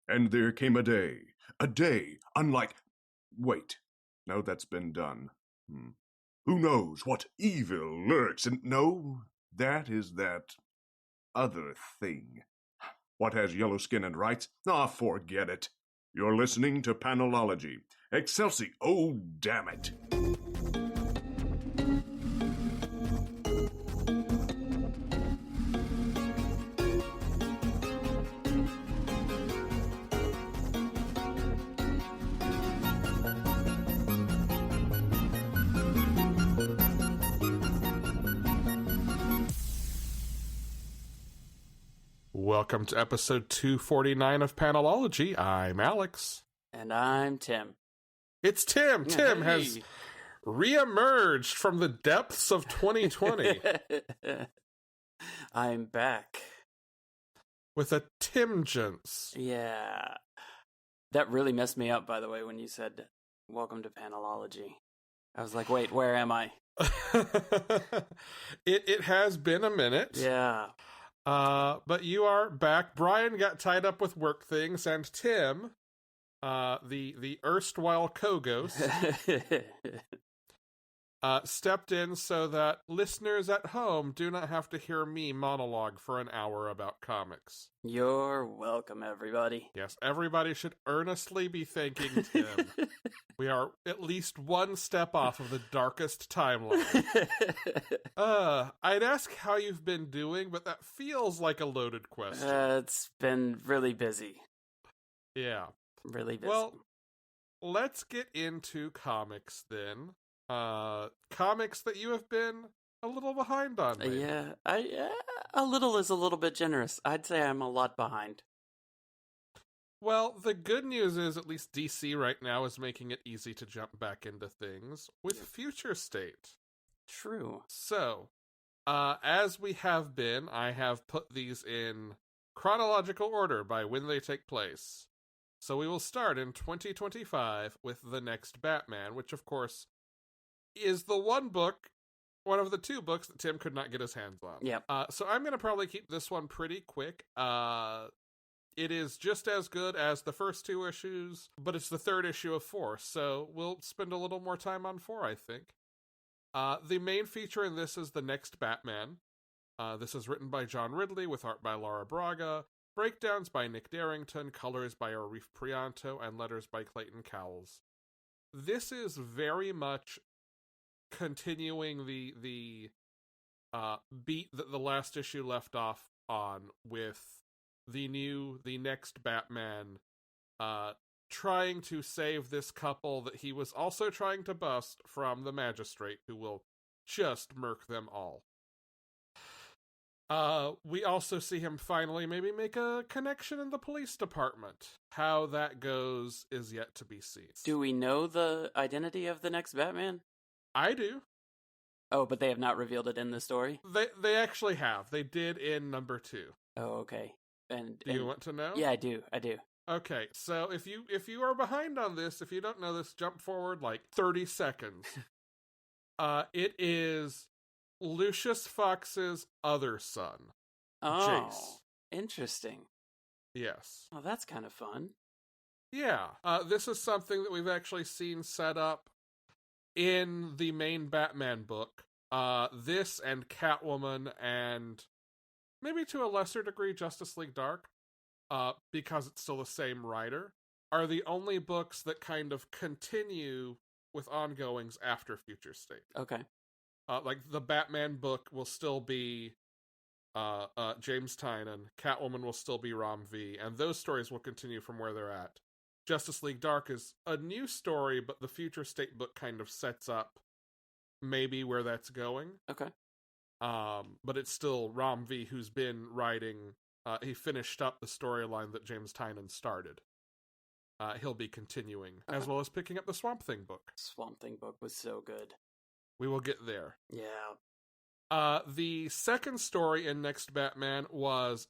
And there came a day unlike... Wait, no, that's been done. Who knows what evil lurks in... No, that is that other thing. What has yellow skin and rights? Forget it. You're listening to Panelology. Excelsi, oh, damn it. Welcome to episode 249 of Panelology. I'm Alex. And I'm Tim. It's Tim. Tim has re-emerged from the depths of 2020. I'm back. With a Timgeance. Yeah. That really messed me up, by the way, when you said, welcome to Panelology. I was like, wait, where am I? It has been a minute. Yeah. But you are back. Brian got tied up with work things, and Tim, the erstwhile co-ghost, stepped in so that listeners at home do not have to hear me monologue for an hour about comics. You're welcome, everybody. Yes, everybody should earnestly be thanking Tim. We are at least one step off of the darkest timeline. I'd ask how you've been doing, but that feels like a loaded question. It's been really busy. Yeah. Really busy. Well, let's get into comics then. Comics that you have been a little behind on. Maybe. Yeah, a little is a little bit generous. I'd say I'm a lot behind. Well, the good news is at least DC right now is making it easy to jump back into things with Future State. True. So, as we have been, I have put these in chronological order by when they take place. So we will start in 2025 with The Next Batman, which of course is the one of the two books that Tim could not get his hands on. Yep. So I'm going to probably keep this one pretty quick. It is just as good as the first two issues, but it's the third issue of 4, so we'll spend a little more time on 4, I think. The main feature in this is The Next Batman. This is written by John Ridley with art by Laura Braga, breakdowns by Nick Darrington, colors by Arif Prianto, and letters by Clayton Cowles. This is very much continuing the beat that the last issue left off on, with the next Batman trying to save this couple that he was also trying to bust from the magistrate, who will just murk them all. We also see him finally maybe make a connection in the police department. How that goes is yet to be seen. Do we know the identity of the next Batman? I do. Oh, but they have not revealed it in the story? They actually have. They did in number 2. Oh, okay. Do you want to know? Yeah, I do. Okay, so if you are behind on this, if you don't know this, jump forward like 30 seconds. It is Lucius Fox's other son, Oh, Jace. Interesting. Yes. Oh, that's kind of fun. Yeah. This is something that we've actually seen set up in the main Batman book. This and Catwoman and maybe to a lesser degree Justice League Dark, because it's still the same writer, are the only books that kind of continue with ongoings after Future State. Okay. Like the Batman book will still be James Tynion, Catwoman will still be Ram V, and those stories will continue from where they're at. Justice League Dark is a new story, but the Future State book kind of sets up maybe where that's going. Okay. But it's still Ram V who's been writing. He finished up the storyline that James Tynion started. He'll be continuing, as well as picking up the Swamp Thing book. Swamp Thing book was so good. We will get there. Yeah. The second story in Next Batman was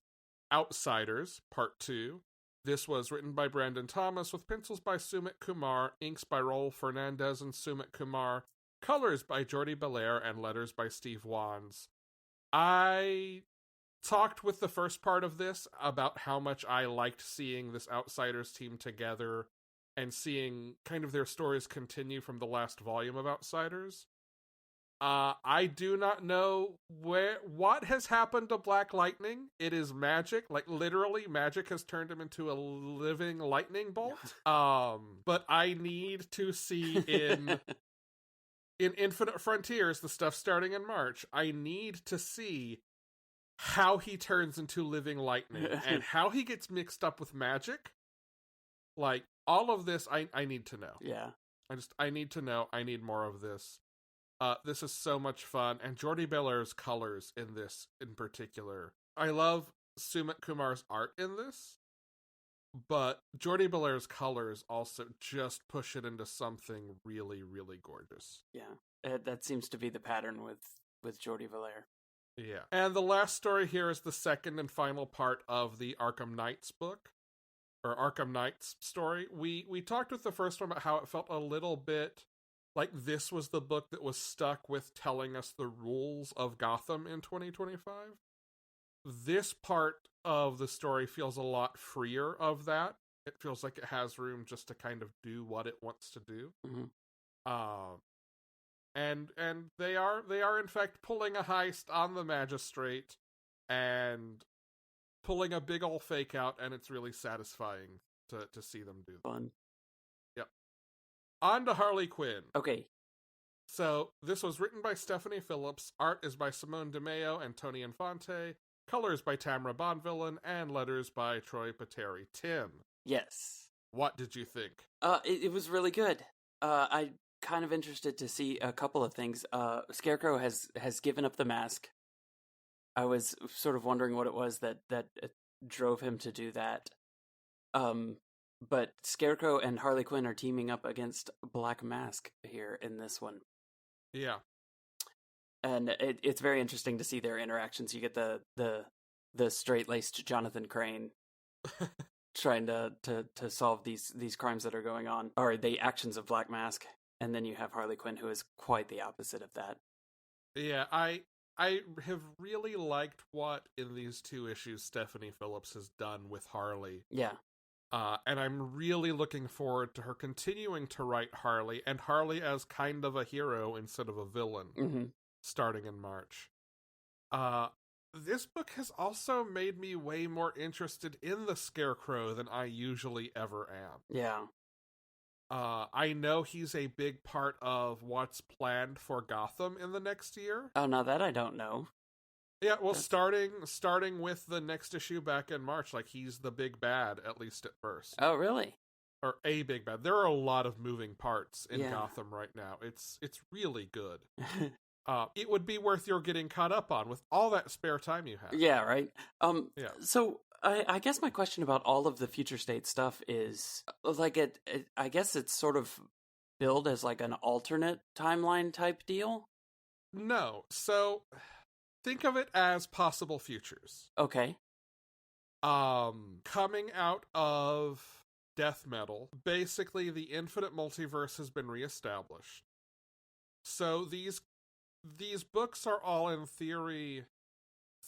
Outsiders, Part 2. This was written by Brandon Thomas, with pencils by Sumit Kumar, inks by Raul Fernandez and Sumit Kumar, colors by Jordi Belair, and letters by Steve Wands. I talked with the first part of this about how much I liked seeing this Outsiders team together and seeing kind of their stories continue from the last volume of Outsiders. I do not know what has happened to Black Lightning. It is magic. Like, literally, magic has turned him into a living lightning bolt. But I need to see in Infinite Frontiers, the stuff starting in March, I need to see how he turns into living lightning and how he gets mixed up with magic. Like, all of this, I need to know. Yeah. I need to know. I need more of this. This is so much fun, and Jordi Belair's colors in this in particular. I love Sumit Kumar's art in this, but Jordi Belair's colors also just push it into something really, really gorgeous. Yeah, that seems to be the pattern with Jordi Belair. Yeah. And the last story here is the second and final part of the Arkham Knights book, or Arkham Knights story. We talked with the first one about how it felt a little bit like this was the book that was stuck with telling us the rules of Gotham in 2025. This part of the story feels a lot freer of that. It feels like it has room just to kind of do what it wants to do. Mm-hmm. And they are in fact pulling a heist on the magistrate and pulling a big ol' fake out, and it's really satisfying to see them do that. Fun. On to Harley Quinn. Okay. So, this was written by Stephanie Phillips, art is by Simone DeMeo and Tony Infante, colors by Tamara Bonvillain, and letters by Troy Pateri. Tim. Yes. What did you think? It was really good. I'm kind of interested to see a couple of things. Scarecrow has given up the mask. I was sort of wondering what it was that drove him to do that. But Scarecrow and Harley Quinn are teaming up against Black Mask here in this one. Yeah. And it's very interesting to see their interactions. You get the straight-laced Jonathan Crane trying to solve these crimes that are going on, or the actions of Black Mask, and then you have Harley Quinn, who is quite the opposite of that. Yeah, I have really liked what in these two issues Stephanie Phillips has done with Harley. Yeah. And I'm really looking forward to her continuing to write Harley, and Harley as kind of a hero instead of a villain, starting in March. This book has also made me way more interested in the Scarecrow than I usually ever am. Yeah. I know he's a big part of what's planned for Gotham in the next year. Oh, now that I don't know. Yeah, well, starting with the next issue back in March, like, he's the big bad, at least at first. Oh, really? Or a big bad. There are a lot of moving parts in Gotham right now. It's really good. It would be worth your getting caught up on with all that spare time you have. Yeah, right? Yeah. So, I guess my question about all of the future state stuff is, like, I guess it's sort of billed as, like, an alternate timeline type deal? No. So, think of it as possible futures. Okay. Coming out of Death Metal, basically the infinite multiverse has been reestablished. So these books are all, in theory,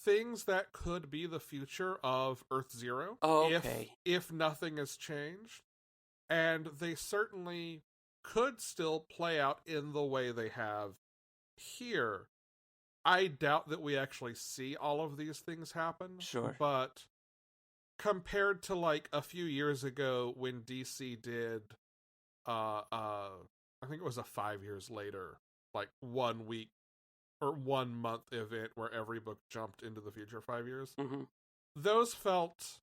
things that could be the future of Earth Zero. Oh, okay. If nothing has changed. And they certainly could still play out in the way they have here. I doubt that we actually see all of these things happen. Sure. But compared to, like, a few years ago when DC did, I think it was a 5 years later, like 1 week or 1 month event where every book jumped into the future 5 years. Those felt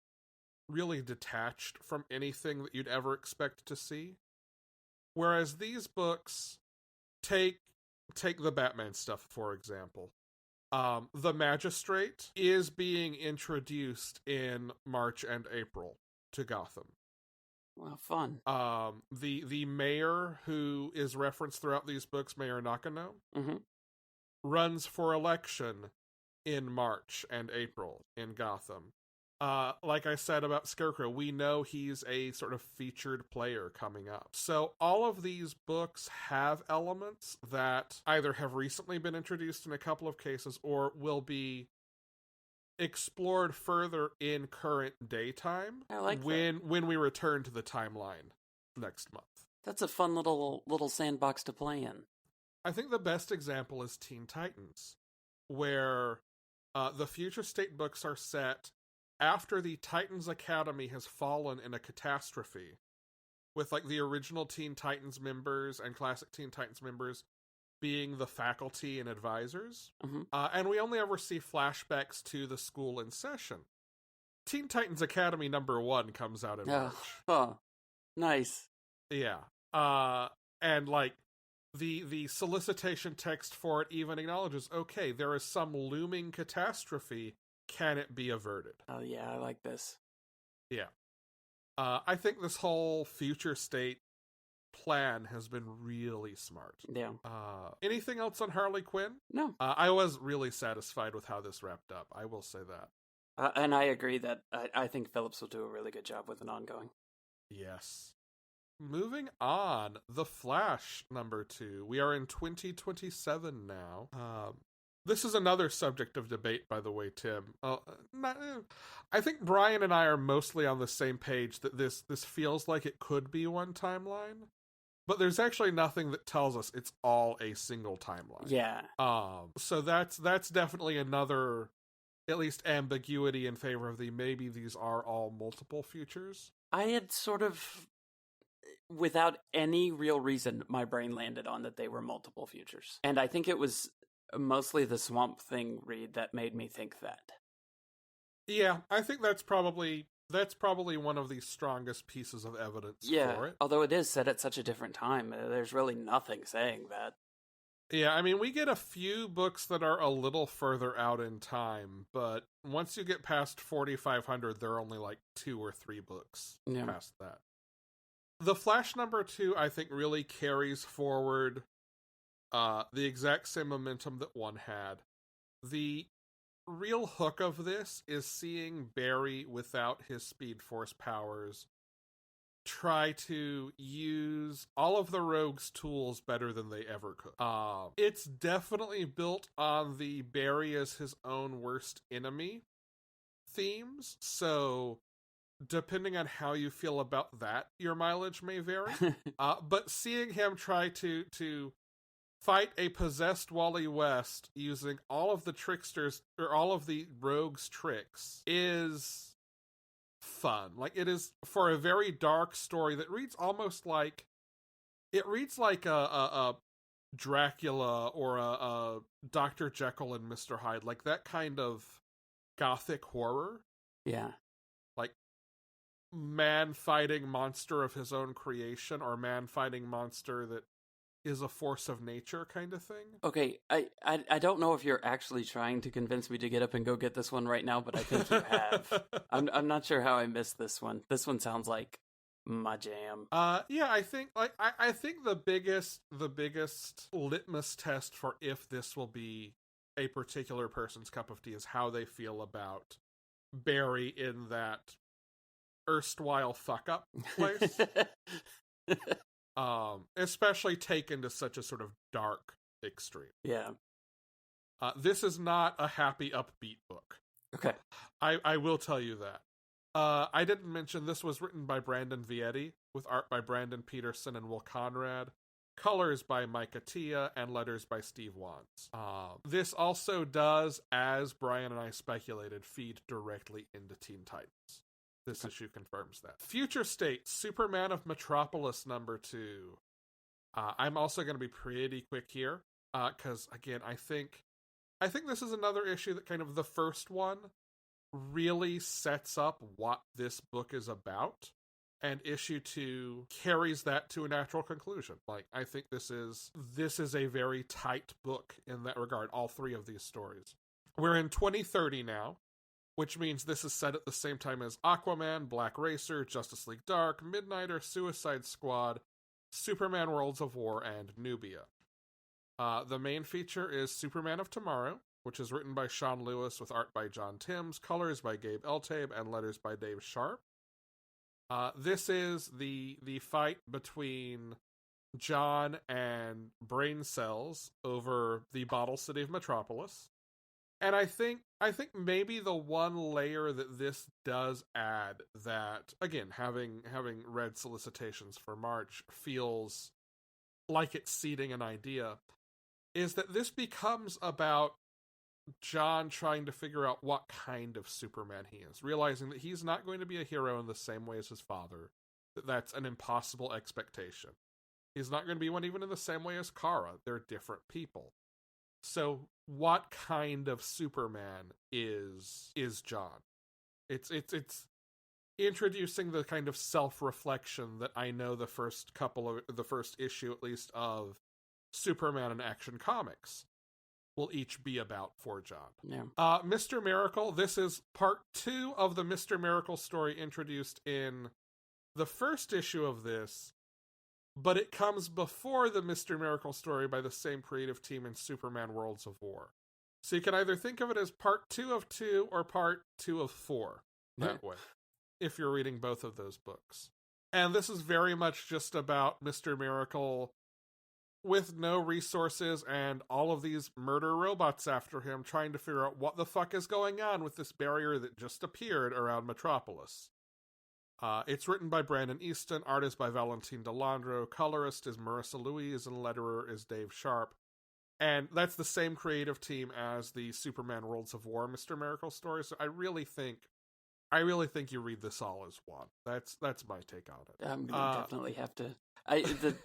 really detached from anything that you'd ever expect to see. Whereas these books take the Batman stuff, for example. The Magistrate is being introduced in March and April to Gotham. Well, fun. The mayor who is referenced throughout these books, Mayor Nakano, runs for election in March and April in Gotham. Like I said about Scarecrow, we know he's a sort of featured player coming up. So all of these books have elements that either have recently been introduced in a couple of cases or will be explored further in current daytime. I like when we return to the timeline next month. That's a fun little sandbox to play in. I think the best example is Teen Titans, where the Future State books are set after the Titans Academy has fallen in a catastrophe, with like the original Teen Titans members and classic Teen Titans members being the faculty and advisors. Mm-hmm. And we only ever see flashbacks to the school in session. Teen Titans Academy #1 comes out in March. Oh, nice. Yeah. And like the solicitation text for it even acknowledges, okay, there is some looming catastrophe. Can it be averted? Oh yeah, I like this. Yeah. I think this whole Future State plan has been really smart. Yeah. Anything else on Harley Quinn? No. I was really satisfied with how this wrapped up. I will say that. And I agree that I think Phillips will do a really good job with an ongoing. Yes. Moving on, The Flash #2. We are in 2027 now. This is another subject of debate, by the way, Tim. I think Brian and I are mostly on the same page that this feels like it could be one timeline, but there's actually nothing that tells us it's all a single timeline. Yeah. So that's definitely another, at least, ambiguity in favor of the maybe these are all multiple futures. I had sort of, without any real reason, my brain landed on that they were multiple futures. And I think it was mostly the Swamp Thing read that made me think that. Yeah, I think that's probably one of the strongest pieces of evidence for it. Although it is set at such a different time, there's really nothing saying that. Yeah, I mean, we get a few books that are a little further out in time, but once you get past 4500, there are only like 2 or 3 books past that. The Flash #2, I think, really carries forward the exact same momentum that one had. The real hook of this is seeing Barry without his Speed Force powers try to use all of the Rogue's tools better than they ever could. It's definitely built on the Barry as his own worst enemy themes, so depending on how you feel about that, your mileage may vary. But seeing him try to fight a possessed Wally West using all of the tricksters or all of the Rogue's tricks is fun. Like, it is, for a very dark story that reads almost like a Dracula or a Dr. Jekyll and Mr. Hyde, like that kind of gothic horror. Yeah. Like man fighting monster of his own creation, or man fighting monster that is a force of nature kind of thing. Okay, I don't know if you're actually trying to convince me to get up and go get this one right now, but I think you have. I'm not sure how I missed this one. This one sounds like my jam. Yeah, I think I think the biggest litmus test for if this will be a particular person's cup of tea is how they feel about Barry in that erstwhile fuck up place. Especially taken to such a sort of dark extreme. Yeah. This is not a happy, upbeat book. Okay. I will tell you that. I didn't mention this was written by Brandon Vietti, with art by Brandon Peterson and Will Conrad, colors by Mike Attia, and letters by Steve Wands. This also does, as Brian and I speculated, feed directly into Teen Titans. This issue confirms that. Future State, Superman of Metropolis #2. I'm also going to be pretty quick here, because again, I think this is another issue that kind of the first one really sets up what this book is about, and issue 2 carries that to a natural conclusion. Like, I think this is a very tight book in that regard. All 3 of these stories. We're in 2030 now, which means this is set at the same time as Aquaman, Black Racer, Justice League Dark, Midnighter, Suicide Squad, Superman Worlds of War, and Nubia. The main feature is Superman of Tomorrow, which is written by Sean Lewis with art by John Timms, colors by Gabe Eltabe, and letters by Dave Sharp. This is the fight between John and Brain Cells over the bottle city of Metropolis. And I think maybe the one layer that this does add, that again, having read Solicitations for March, feels like it's seeding an idea, is that this becomes about John trying to figure out what kind of Superman he is, realizing that he's not going to be a hero in the same way as his father, that's an impossible expectation. He's not going to be one even in the same way as Kara. They're different people. So what kind of Superman is John? It's introducing the kind of self-reflection that I know the first issue at least of Superman in Action Comics will each be about for John. Yeah. Mr. Miracle, this is part 2 of the Mr. Miracle story introduced in the first issue of this, but it comes before the Mr. Miracle story by the same creative team in Superman Worlds of War. So you can either think of it as part 2 of 2 or part 2 of 4 that way, if you're reading both of those books. And this is very much just about Mr. Miracle with no resources and all of these murder robots after him, trying to figure out what the fuck is going on with this barrier that just appeared around Metropolis. It's written by Brandon Easton, artist by Valentin Delandro, colorist is Marissa Louise, and letterer is Dave Sharp. And that's the same creative team as the Superman Worlds of War Mr. Miracle story, so I really think you read this all as one. That's my take on it. I'm gonna definitely have to.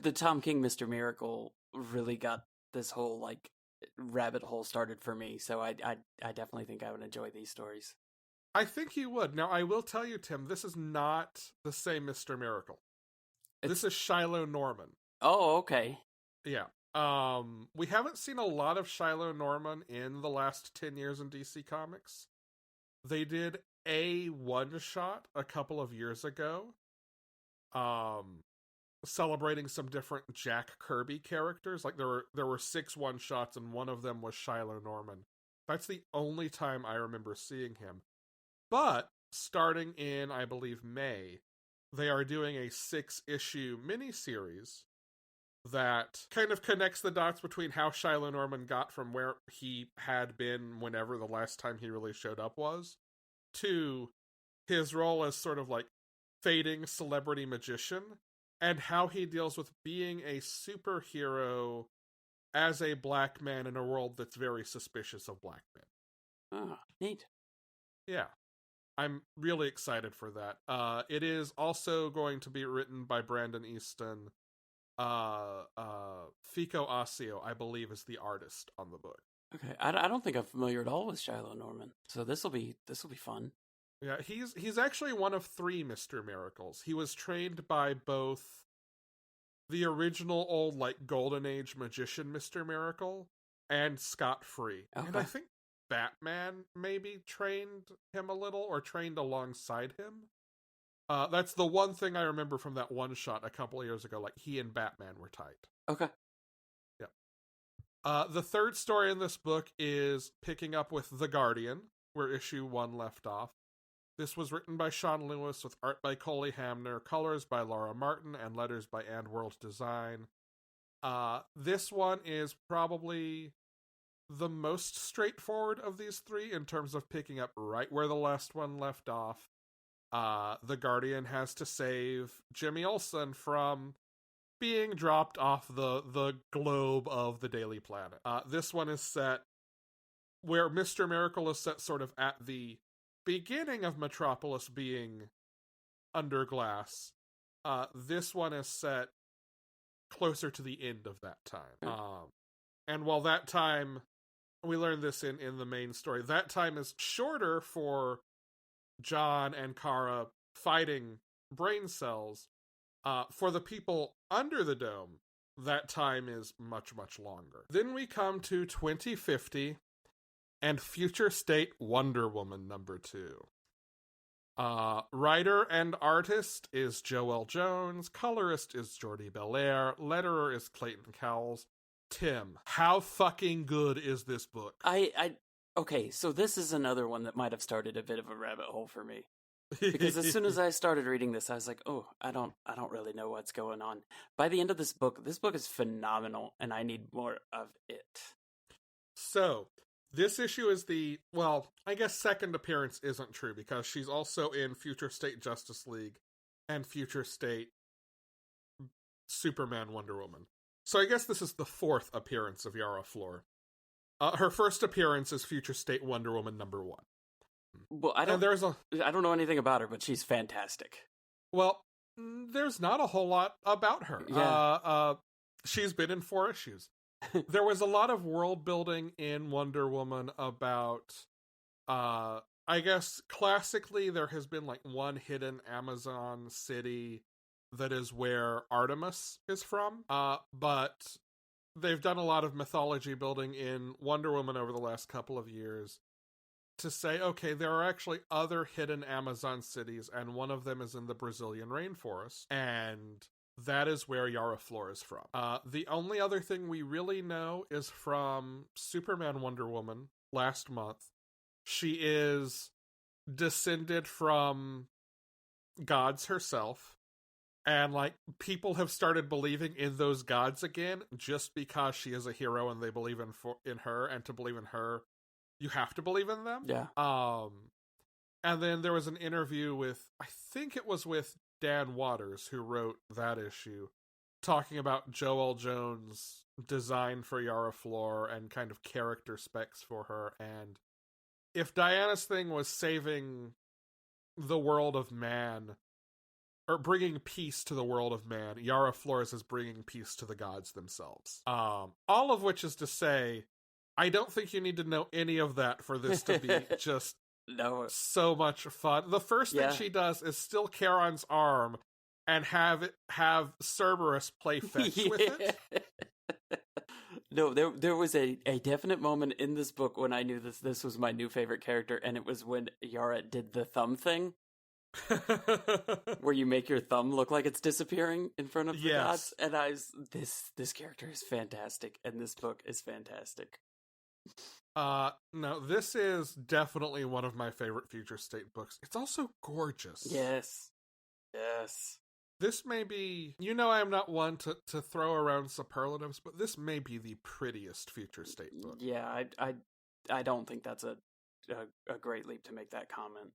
The Tom King Mr. Miracle really got this whole like rabbit hole started for me, so I definitely think I would enjoy these stories. I think you would. Now, I will tell you, Tim, this is not the same Mr. Miracle. This is Shiloh Norman. Oh, okay. Yeah. We haven't seen a lot of Shiloh Norman in the last 10 years in DC Comics. They did a one-shot a couple of years ago, celebrating some different Jack Kirby characters. Like there were 6 one-shots, and one of them was Shiloh Norman. That's the only time I remember seeing him. But starting in, I believe, May, they are doing a 6-issue miniseries that kind of connects the dots between how Shiloh Norman got from where he had been whenever the last time he really showed up was, to his role as sort of like fading celebrity magician, and how he deals with being a superhero as a black man in a world that's very suspicious of black men. Oh, neat. Yeah. I'm really excited for that. It is also going to be written by Brandon Easton. Fico Asio, I believe, is the artist on the book. Okay, I don't think I'm familiar at all with Shiloh Norman, so this will be fun. Yeah, he's actually one of 3 Mr. Miracles. He was trained by both the original old like Golden Age magician Mr. Miracle and Scott Free, Okay. and I think Batman maybe trained him a little, or trained alongside him. That's the one thing I remember from that one shot a couple of years ago. Like, he and Batman were tight. Okay. Yeah. The third story in this book is picking up with The Guardian, where issue 1 left off. This was written by Sean Lewis with art by Coley Hamner, colors by Laura Martin, and letters by And World Design. This one is probably the most straightforward of these 3 in terms of picking up right where the last one left off. The Guardian has to save Jimmy Olsen from being dropped off the globe of the Daily Planet. This one is set where Mr. Miracle is set sort of at the beginning of Metropolis being under glass. This one is set closer to the end of that time. And while that time, we learned this in the main story, that time is shorter for John and Kara fighting brain cells. For the people under the dome, that time is much, much longer. Then we come to 2050 and Future State Wonder Woman #2. Writer and artist is Joelle Jones, colorist is Jordi Belair, letterer is Clayton Cowles. Tim, how fucking good is this book? Okay, so this is another one that might have started a bit of a rabbit hole for me. Because as soon as I started reading this, I was like, oh, I don't really know what's going on. By the end of this book is phenomenal, and I need more of it. So, This issue is I guess second appearance isn't true because she's also in Future State Justice League and Future State Superman Wonder Woman. So I guess this is the fourth appearance of Yara Flor. Her first appearance is Future State Wonder Woman #1. Well, I don't know anything about her, but she's fantastic. Well, there's not a whole lot about her. Yeah. She's been in 4 issues. There was a lot of world building in Wonder Woman about, I guess classically there has been like one hidden Amazon city that is where Artemis is from. But they've done a lot of mythology building in Wonder Woman over the last couple of years to say, okay, there are actually other hidden Amazon cities, and one of them is in the Brazilian rainforest, and that is where Yara Flor is from. The only other thing we really know is from Superman Wonder Woman last month. She is descended from gods herself, and like people have started believing in those gods again just because she is a hero and they believe in her, and to believe in her you have to believe in them. Yeah. And then there was an interview with, I think it was with Dan Waters, who wrote that issue, talking about Joel Jones' design for Yara Flor and kind of character specs for her. And if Diana's thing was saving the world of man, or bringing peace to the world of man, Yara Flores is bringing peace to the gods themselves. All of which is to say, I don't think you need to know any of that for this to be just so much fun. The first thing she does is steal Charon's arm and have Cerberus play fetch with it. No, there was a definite moment in this book when I knew this was my new favorite character, and it was when Yara did the thumb thing. Where you make your thumb look like it's disappearing in front of the gods. And this character is fantastic, and this book is fantastic. No, this is definitely one of my favorite Future State books. It's also gorgeous. Yes. This may be, I am not one to throw around superlatives, but this may be the prettiest Future State book. Yeah, I don't think that's a great leap to make that comment.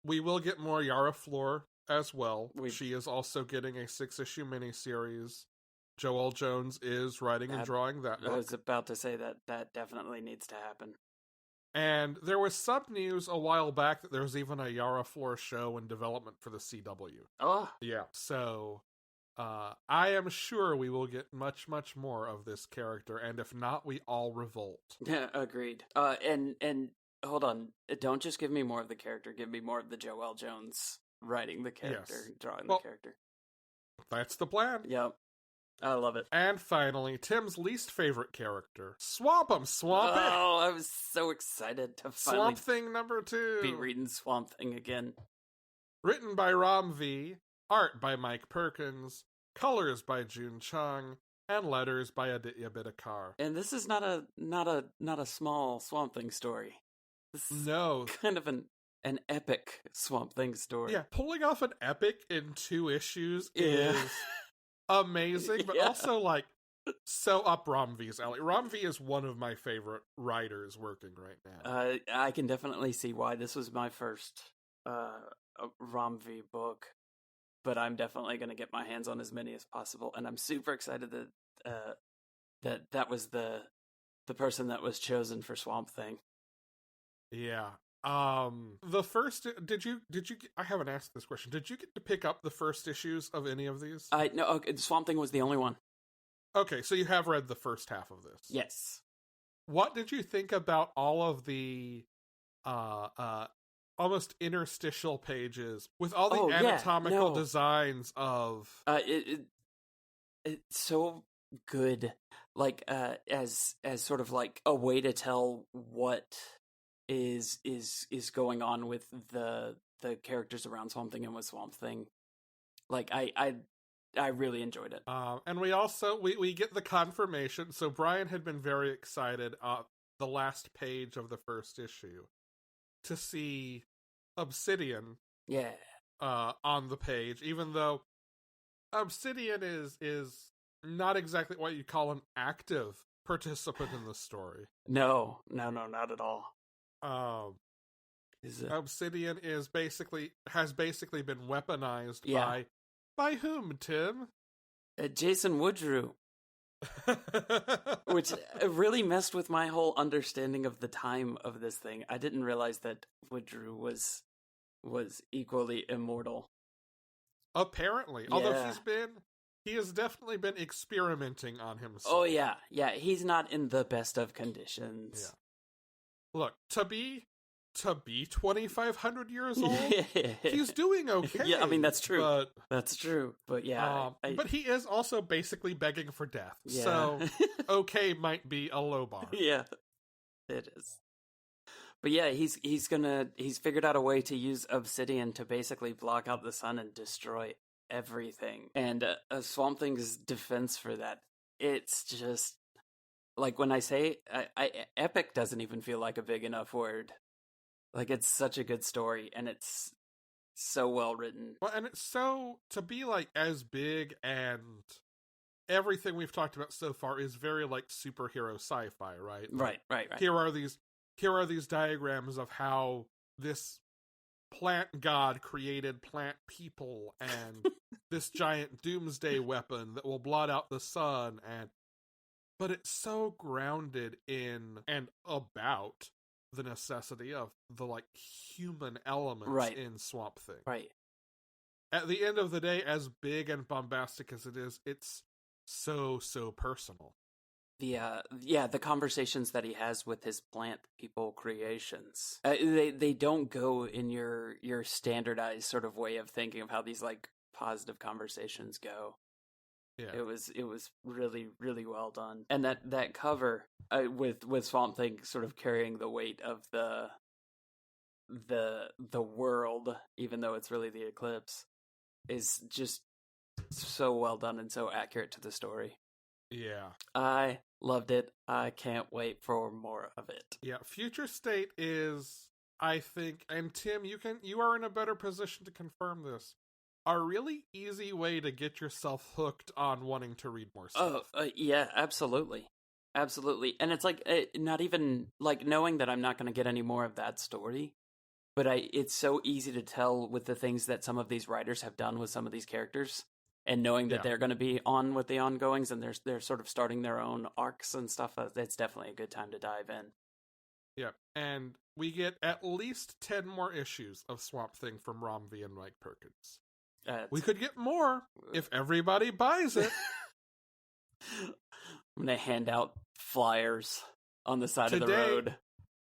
We will get more Yara Flor as well. She is also getting a 6-issue miniseries. Joel Jones is writing and drawing that book. I was about to say that definitely needs to happen. And there was some news a while back that there was even a Yara Flor show in development for the CW. Oh. Yeah. So, I am sure we will get much, much more of this character, and if not, we all revolt. Yeah, agreed. And hold on, don't just give me more of the character, give me more of the Joel Jones writing the character, drawing the character. That's the plan. Yep. I love it. And finally, Tim's least favorite character. Swamp 'em, Swamp It! Oh, I was so excited to finally Swamp Thing #2. Be reading Swamp Thing again. Written by Ram V, art by Mike Perkins, colors by June Chung, and letters by Aditya Bidikar. And this is not a small Swamp Thing story. This is kind of an epic Swamp Thing story. Yeah, pulling off an epic in 2 issues is amazing, but also like so up Ram V's alley. Ram V is one of my favorite writers working right now. I can definitely see why. This was my first Ram V book, but I'm definitely going to get my hands on as many as possible, and I'm super excited that that was the person that was chosen for Swamp Thing. Yeah. The first, did you, I haven't asked this question. Did you get to pick up the first issues of any of these? No, okay, Swamp Thing was the only one. Okay, so you have read the first half of this. Yes. What did you think about all of the, almost interstitial pages with all the anatomical designs of... It's so good, like, as sort of like a way to tell what is going on with the characters around Swamp Thing and with Swamp Thing. Like I really enjoyed it. And we also we get the confirmation. So Brian had been very excited the last page of the first issue to see Obsidian on the page, even though Obsidian is not exactly what you call an active participant in the story. No, not at all. Obsidian has basically been weaponized Yeah. by whom, Tim? Jason Woodrue, which really messed with my whole understanding of the time of this thing. I didn't realize that Woodrue was equally immortal. Apparently, although he has definitely been experimenting on himself. Oh yeah, he's not in the best of conditions. Yeah. Look, to be 2,500 years old, he's doing okay. Yeah, I mean that's true. That's true. But yeah, but he is also basically begging for death. Yeah. So okay might be a low bar. Yeah, it is. But yeah, he's figured out a way to use obsidian to basically block out the sun and destroy everything. And Swamp Thing's defense for that, it's just like when I say epic doesn't even feel like a big enough word. Like it's such a good story and it's so well written. Well, and it's so to be like as big, and everything we've talked about so far is very like superhero sci-fi, right? Like, right. Here are these diagrams of how this plant god created plant people and this giant doomsday weapon that will blot out the sun, but it's so grounded in and about the necessity of the like human elements in Swamp Thing. Right. At the end of the day, as big and bombastic as it is, it's so personal. The conversations that he has with his plant people creations, they don't go in your standardized sort of way of thinking of how these like positive conversations go. Yeah, it was really, really well done, and that cover with Swamp Thing sort of carrying the weight of the world, even though it's really the eclipse, is just so well done and so accurate to the story. Yeah. I loved it. I can't wait for more of it. Yeah, Future State is, I think, and Tim, you are in a better position to confirm this, a really easy way to get yourself hooked on wanting to read more stuff. Yeah, absolutely. Absolutely. And it's like, not even, like, knowing that I'm not going to get any more of that story, but it's so easy to tell with the things that some of these writers have done with some of these characters. And knowing that they're going to be on with the ongoings and they're sort of starting their own arcs and stuff, it's definitely a good time to dive in. Yeah, and we get at least 10 more issues of Swamp Thing from Rom V and Mike Perkins. We could get more if everybody buys it. I'm going to hand out flyers on the side of the road.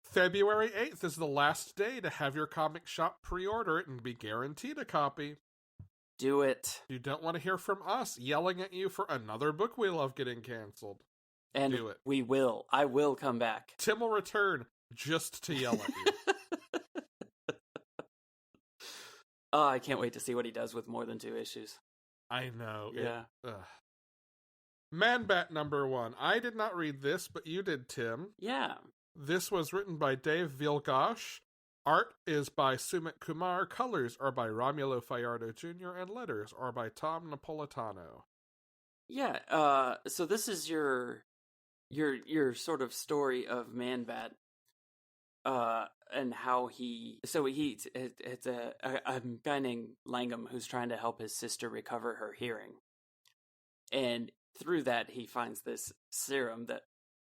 February 8th is the last day to have your comic shop pre-order it and be guaranteed a copy. Do it. You don't want to hear from us yelling at you for another book we love getting canceled. And do it. We will. I will come back. Tim will return just to yell at you. Oh, I can't wait to see what he does with more than 2 issues. I know. Yeah. Man-Bat #1. I did not read this, but you did, Tim. Yeah. This was written by Dave Vilgosh. Art is by Sumit Kumar, colors are by Romulo Fajardo Jr., and letters are by Tom Napolitano. Yeah, so this is your sort of story of Man-Bat, and how it's a guy named Langham who's trying to help his sister recover her hearing. And through that, he finds this serum that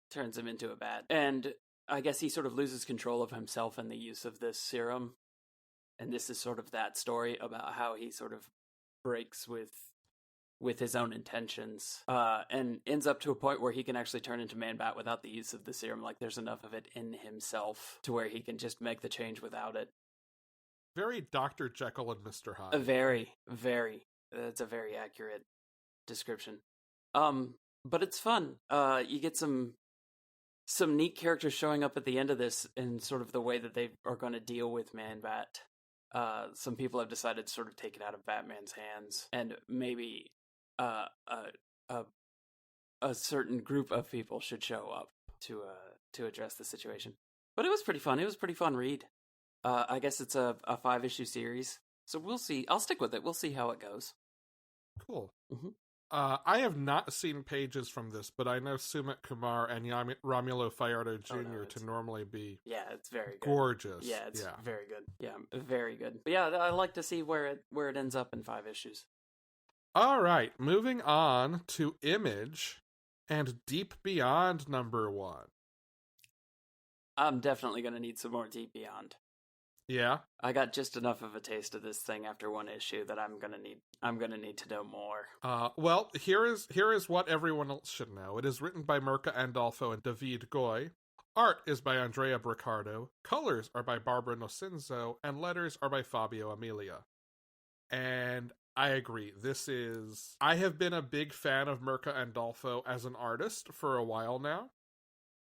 turns him into a bat. And I guess he sort of loses control of himself in the use of this serum. And this is sort of that story about how he sort of breaks with his own intentions, and ends up to a point where he can actually turn into Man-Bat without the use of the serum. Like, there's enough of it in himself to where he can just make the change without it. Very Dr. Jekyll and Mr. Hyde. Very, very. That's a very accurate description. But it's fun. You get some neat characters showing up at the end of this in sort of the way that they are going to deal with Man-Bat. Some people have decided to sort of take it out of Batman's hands, and maybe a certain group of people should show up to address the situation. But it was pretty fun. It was a pretty fun read. I guess it's a 5-issue series, so we'll see. I'll stick with it. We'll see how it goes. Cool. Mm-hmm. I have not seen pages from this, but I know Sumit Kumar and Romulo Fajardo Jr. to normally be it's very good. Gorgeous. Yeah, it's very good. Yeah, very good. But yeah, I like to see where it ends up in 5 issues. All right, moving on to Image and Deep Beyond #1. I'm definitely going to need some more Deep Beyond. Yeah? I got just enough of a taste of this thing after 1 issue that I'm going to need to know more. Well, here is what everyone else should know. It is written by Mirka Andolfo and David Goy. Art is by Andrea Briccardo. Colors are by Barbara Nocinzo, and letters are by Fabio Emilia. And I agree. I have been a big fan of Mirka Andolfo as an artist for a while now.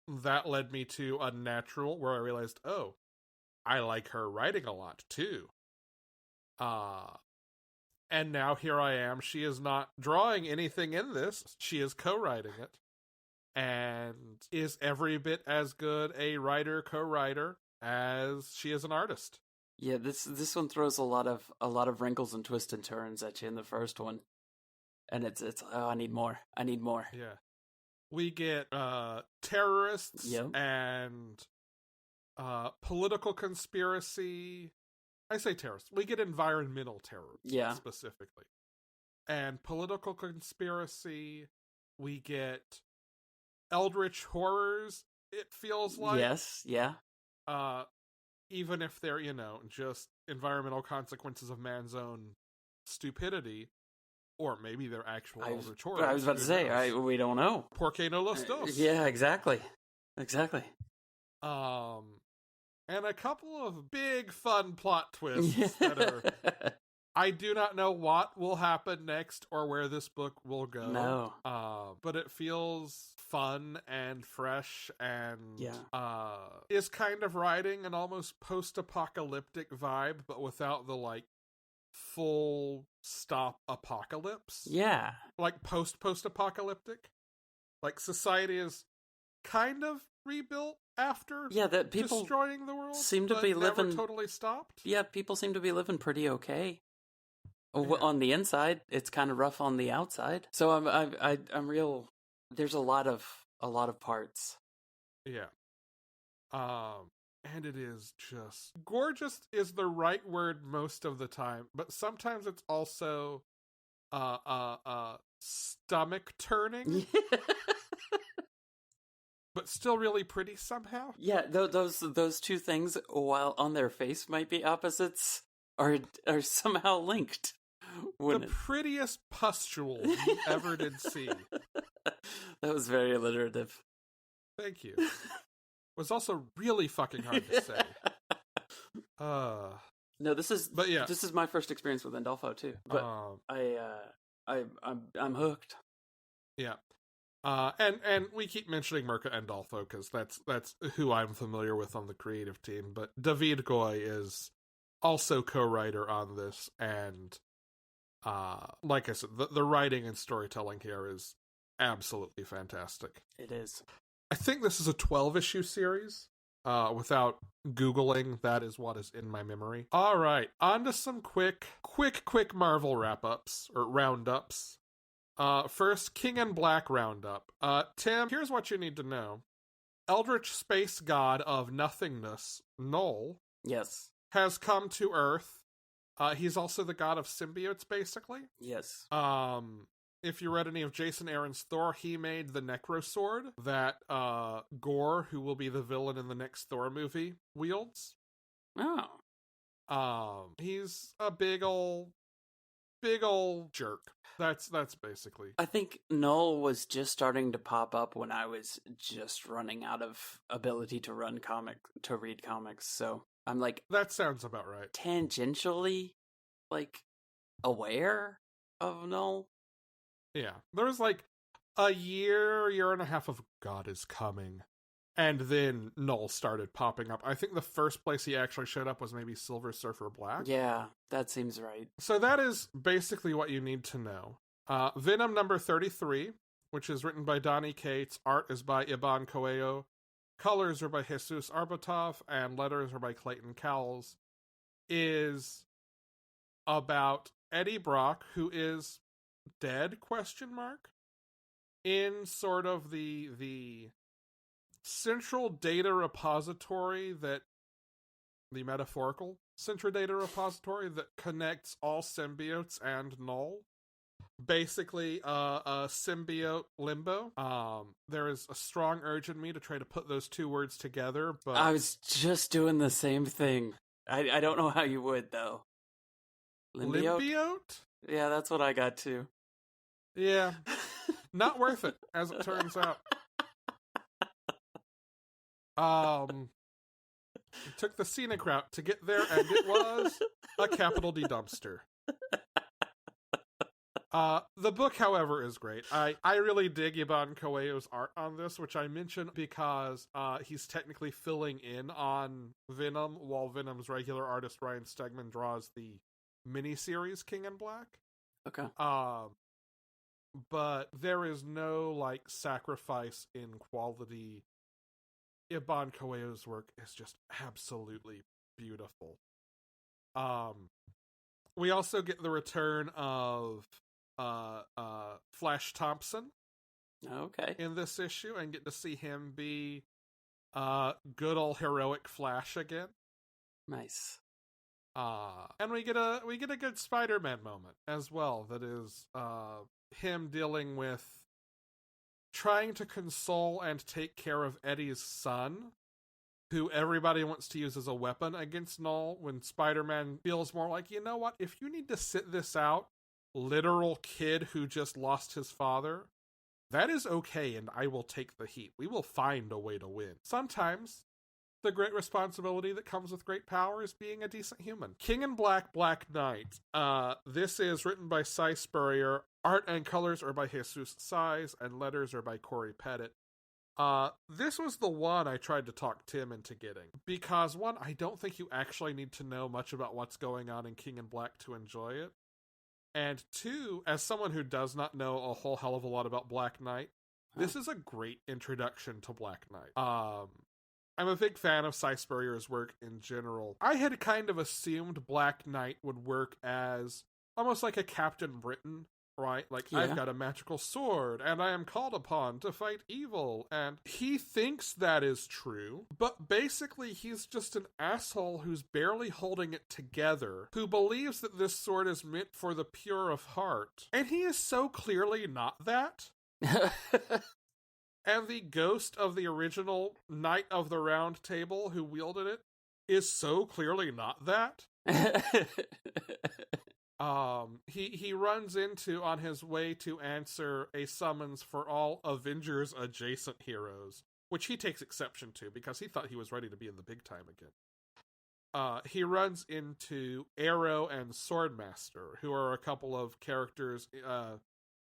That led me to Unnatural, where I realized, oh, I like her writing a lot, too. And now here I am. She is not drawing anything in this. She is co-writing it. And is every bit as good a co-writer as she is an artist. Yeah, this one throws a lot of wrinkles and twists and turns at you in the first one. And it's I need more. Yeah. We get terrorists and political conspiracy. I say terrorists. We get environmental terrorists specifically. And political conspiracy. We get eldritch horrors, it feels like. Yes, yeah. Even if they're, just environmental consequences of man's own stupidity. Or maybe they're actual eldritch horrors. I was about to say, we don't know. Porque no los dos. Yeah, exactly. And a couple of big fun plot twists that are... I do not know what will happen next or where this book will go. No. But it feels fun and fresh and is kind of riding an almost post-apocalyptic vibe, but without the, full stop apocalypse. Yeah. Like post-apocalyptic. Like society is kind of rebuilt after that people destroying the world seem to be living totally stopped. Yeah, people seem to be living pretty okay. On the inside, it's kind of rough on the outside. So I'm real. There's a lot of parts. Yeah. And it is just gorgeous is the right word most of the time, but sometimes it's also stomach turning. But still really pretty somehow. Yeah, those two things, while on their face might be opposites, are somehow linked. Prettiest pustule you ever did see. That was very alliterative. Thank you. It was also really fucking hard to say. No, this is my first experience with Andolfo too. But I'm hooked. Yeah. And we keep mentioning Mirka Andolfo because that's who I'm familiar with on the creative team. But David Goy is also co-writer on this, and like I said, the writing and storytelling here is absolutely fantastic. It is. I think this is a 12-issue series. Without Googling, that is what is in my memory. All right, on to some quick Marvel wrap-ups or roundups. First, King in Black roundup. Tim, here's what you need to know. Eldritch space god of nothingness, Null, yes, has come to Earth. He's also the god of symbiotes, basically. Yes. If you read any of Jason Aaron's Thor, he made the Necrosword that Gore, who will be the villain in the next Thor movie, wields. Oh. He's a big ol' jerk. That's basically. I think Null was just starting to pop up when I was just running out of ability to read comics. So I'm that sounds about right. Tangentially, aware of Null. Yeah, there was a year and a half of God is coming, and then Null started popping up. I think the first place he actually showed up was maybe Silver Surfer Black. Yeah, that seems right. So that is basically what you need to know. Venom number 33, which is written by Donny Cates, art is by Iban Coelho, colors are by Jesus Arbutov, and letters are by Clayton Cowles, is about Eddie Brock, who is dead, in sort of the central data repository that the metaphorical central data repository that connects all symbiotes and null. Basically, a symbiote limbo. There is a strong urge in me to try to put those two words together, but I was just doing the same thing. I don't know how you would, though. Limbiote? Yeah, that's what I got too. Yeah. Not worth it, as it turns out. It took the scenic route to get there, and it was a capital D dumpster. The book, however, is great. I really dig Iban Koeio's art on this, which I mention because he's technically filling in on Venom, while Venom's regular artist Ryan Stegman draws the miniseries King in Black. Okay. But there is no sacrifice in quality. Iban Koeio's work is just absolutely beautiful. We also get the return of Flash Thompson. Okay. In this issue, and get to see him be good old heroic Flash again. Nice. And we get a good Spider-Man moment as well. That is him dealing with trying to console and take care of Eddie's son, who everybody wants to use as a weapon against Null, when Spider-Man feels more like, you know what, if you need to sit this out, literal kid who just lost his father, that is okay, and I will take the heat. We will find a way to win. Sometimes the great responsibility that comes with great power is being a decent human. King in Black, Black Knight. This is written by Cy Spurrier. Art and colors are by Jesus Size, and letters are by Corey Pettit. This was the one I tried to talk Tim into getting. Because, one, I don't think you actually need to know much about what's going on in King in Black to enjoy it. And two, as someone who does not know a whole hell of a lot about Black Knight, this is a great introduction to Black Knight. I'm a big fan of Cy Spurrier's work in general. I had kind of assumed Black Knight would work as almost like a Captain Britain, right? I've got a magical sword, and I am called upon to fight evil, and he thinks that is true, but basically he's just an asshole who's barely holding it together, who believes that this sword is meant for the pure of heart, and he is so clearly not that. And the ghost of the original Knight of the Round Table who wielded it is so clearly not that. He runs into, on his way to answer a summons for all Avengers adjacent heroes, which he takes exception to because he thought he was ready to be in the big time again. He runs into Arrow and Swordmaster, who are a couple of characters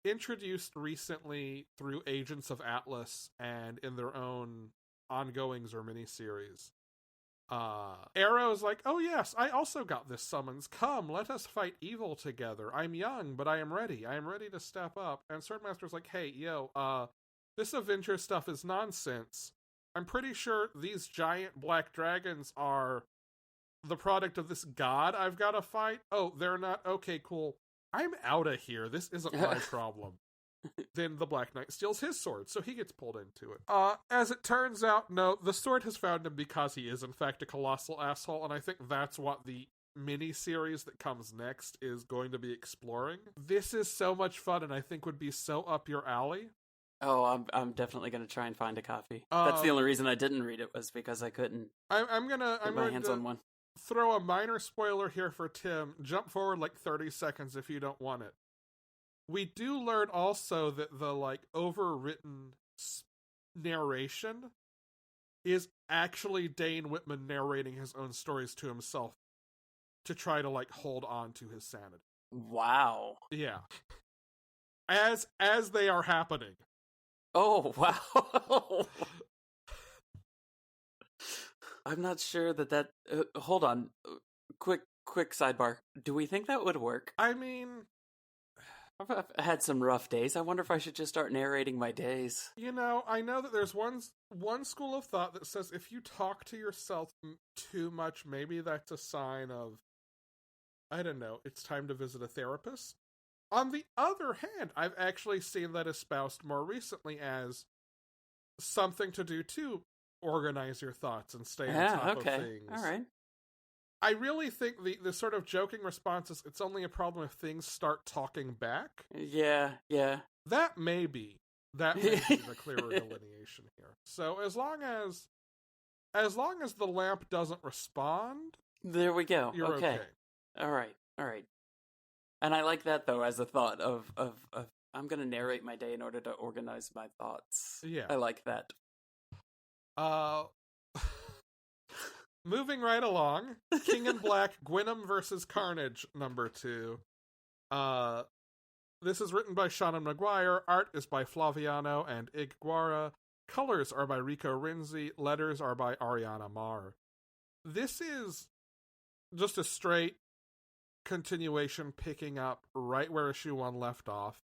introduced recently through Agents of Atlas and in their own ongoings or miniseries. Arrow is like, oh yes, I also got this summons. Come, let us fight evil together. I'm young, but I am ready. I am ready to step up. And Swordmaster's like, hey, yo, this Avenger stuff is nonsense. I'm pretty sure these giant black dragons are the product of this god I've got to fight. Oh, they're not? Okay, cool. I'm out of here. This isn't my problem. Then the Black Knight steals his sword, so he gets pulled into it. As it turns out, no, the sword has found him because he is, in fact, a colossal asshole, and I think that's what the mini-series that comes next is going to be exploring. This is so much fun, and I think would be so up your alley. Oh, I'm definitely going to try and find a copy. That's the only reason I didn't read it, was because I couldn't I'm going to get my hands on one. Throw a minor spoiler here for Tim. Jump forward 30 seconds if you don't want it. We do learn also that the overwritten narration is actually Dane Whitman narrating his own stories to himself to try to hold on to his sanity. Wow. Yeah. As they are happening. Oh, wow. I'm not sure that hold on. Quick sidebar. Do we think that would work? I mean, I've had some rough days. I wonder if I should just start narrating my days. I know that there's one school of thought that says if you talk to yourself too much, maybe that's a sign of, I don't know, it's time to visit a therapist. On the other hand, I've actually seen that espoused more recently as something to do to organize your thoughts and stay on top of things. All right. I really think the sort of joking response is it's only a problem if things start talking back. Yeah. That may be the clearer delineation here. So as long as the lamp doesn't respond, there we go. You're okay. All right. And I like that though as a thought of I'm going to narrate my day in order to organize my thoughts. Yeah. I like that. Moving right along, King in Black, Gwynnum versus Carnage, number 2. This is written by Shannon Maguire, art is by Flaviano and Ig Guara, colors are by Rico Rinzi, letters are by Ariana Marr. This is just a straight continuation picking up right where issue 1 left off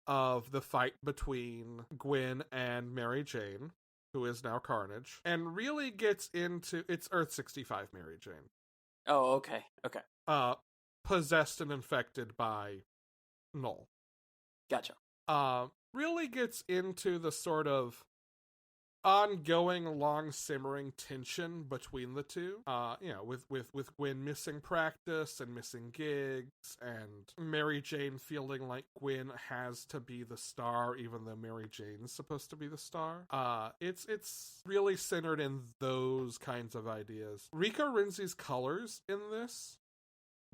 of the fight between Gwen and Mary Jane, who is now Carnage, and really gets into it's Earth 65 Mary Jane. Oh, okay. Possessed and infected by Null. Gotcha. Really gets into the sort of ongoing, long simmering tension between the two. With Gwen missing practice and missing gigs, and Mary Jane feeling like Gwen has to be the star, even though Mary Jane's supposed to be the star. It's really centered in those kinds of ideas. Rico Rinzi's colors in this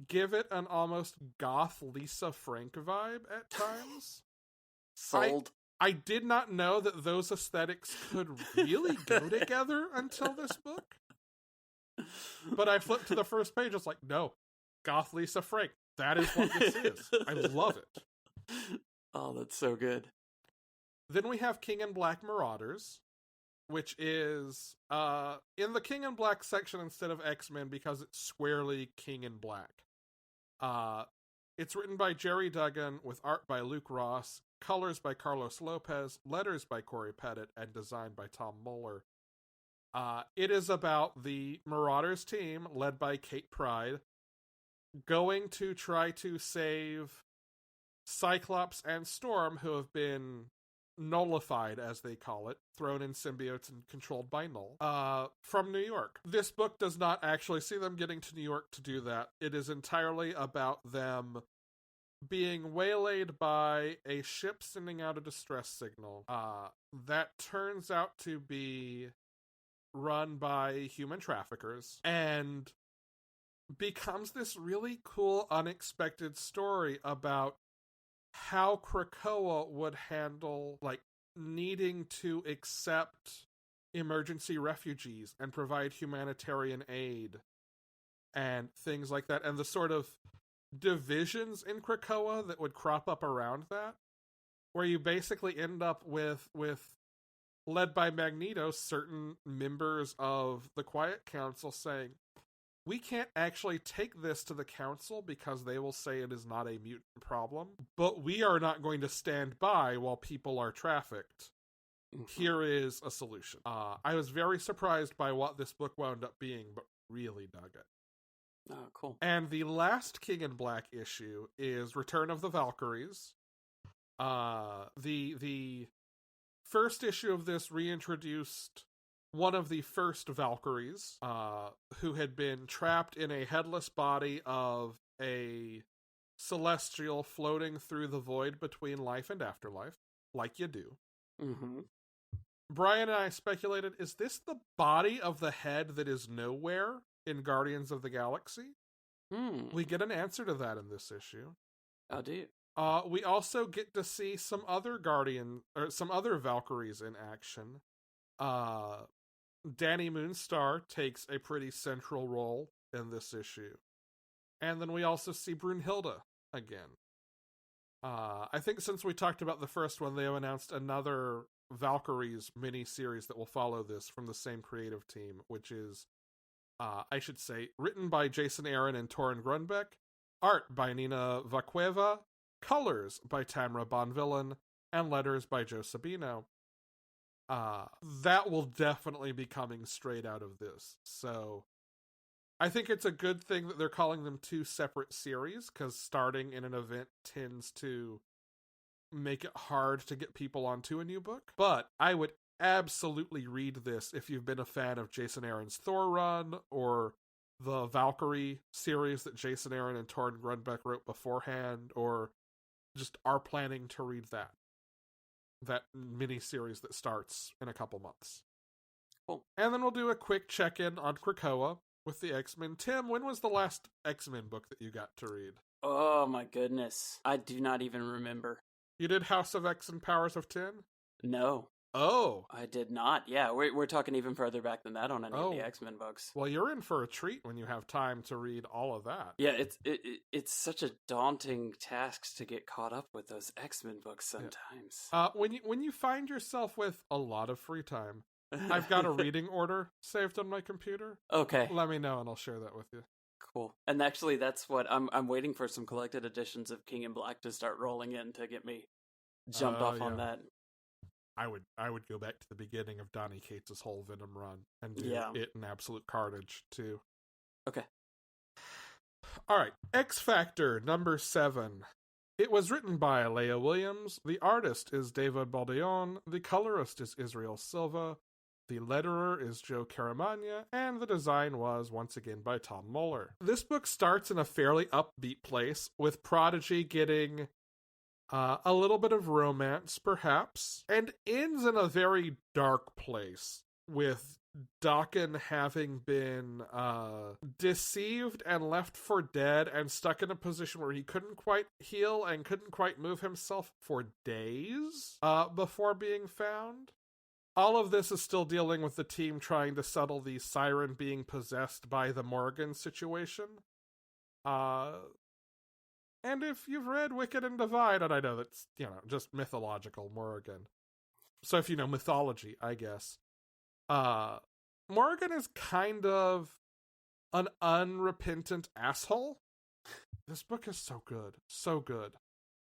give it an almost goth Lisa Frank vibe at times. Sold. I did not know that those aesthetics could really go together until this book. But I flipped to the first page, it's like, no, goth Lisa Frank. That is what this is. I love it. Oh, that's so good. Then we have King in Black Marauders, which is in the King in Black section instead of X-Men because it's squarely King in Black. It's written by Jerry Duggan with art by Luke Ross, colors by Carlos Lopez, letters by Corey Pettit, and designed by Tom Muller. It is about the Marauders team, led by Kate Pryde, going to try to save Cyclops and Storm, who have been nullified, as they call it, thrown in symbiotes and controlled by Null, from New York. This book does not actually see them getting to New York to do that. It is entirely about them being waylaid by a ship sending out a distress signal that turns out to be run by human traffickers and becomes this really cool, unexpected story about how Krakoa would handle, like, needing to accept emergency refugees and provide humanitarian aid and things like that, and the sort of divisions in Krakoa that would crop up around that, where you basically end up with led by Magneto, certain members of the Quiet Council saying, we can't actually take this to the council because they will say it is not a mutant problem, but we are not going to stand by while people are trafficked. Here is a solution. I was very surprised by what this book wound up being, but really dug it. Oh, cool. And the last King in Black issue is Return of the Valkyries. The first issue of this reintroduced one of the first Valkyries, who had been trapped in a headless body of a celestial floating through the void between life and afterlife, like you do. Mm-hmm. Brian and I speculated, is this the body of the head that is nowhere in Guardians of the Galaxy? We get an answer to that in this issue. Oh, do you? We also get to see some other Valkyries in action. Danny Moonstar takes a pretty central role in this issue. And then we also see Brunhilde again. I think since we talked about the first one, they have announced another Valkyries mini-series that will follow this from the same creative team, which is, I should say, written by Jason Aaron and Torrin Grunbeck, art by Nina Vacueva, colors by Tamra Bonvillain, and letters by Joe Sabino. That will definitely be coming straight out of this. So I think it's a good thing that they're calling them two separate series, because starting in an event tends to make it hard to get people onto a new book. But I would absolutely read this if you've been a fan of Jason Aaron's Thor run, or the Valkyrie series that Jason Aaron and Torn Grunbeck wrote beforehand, or just are planning to read that mini-series that starts in a couple months. Cool. And then we'll do a quick check-in on Krakoa with the X-Men. Tim, when was the last X-Men book that you got to read? Oh my goodness. I do not even remember. You did House of X and Powers of 10? No. Oh. I did not. Yeah, we're talking even further back than that on any of the X-Men books. Well, you're in for a treat when you have time to read all of that. Yeah, it's such a daunting task to get caught up with those X-Men books sometimes. Yeah. When you find yourself with a lot of free time, I've got a reading order saved on my computer. Okay. Let me know and I'll share that with you. Cool. And actually, that's what I'm waiting for, some collected editions of King in Black to start rolling in to get me jumped off on that. I would go back to the beginning of Donny Cates' whole Venom run and do it in Absolute Carnage too. Okay. All right. X Factor number 7. It was written by Leah Williams. The artist is David Baldeón. The colorist is Israel Silva. The letterer is Joe Caramagna, and the design was, once again, by Tom Moeller. This book starts in a fairly upbeat place, with Prodigy getting a little bit of romance, perhaps, and ends in a very dark place, with Daken having been deceived and left for dead and stuck in a position where he couldn't quite heal and couldn't quite move himself for days before being found. All of this is still dealing with the team trying to settle the Siren being possessed by the Morgan situation. And if you've read Wicked and Divide, and I know that's, just mythological Morgan. So if you know mythology, I guess. Morgan is kind of an unrepentant asshole. This book is so good. So good.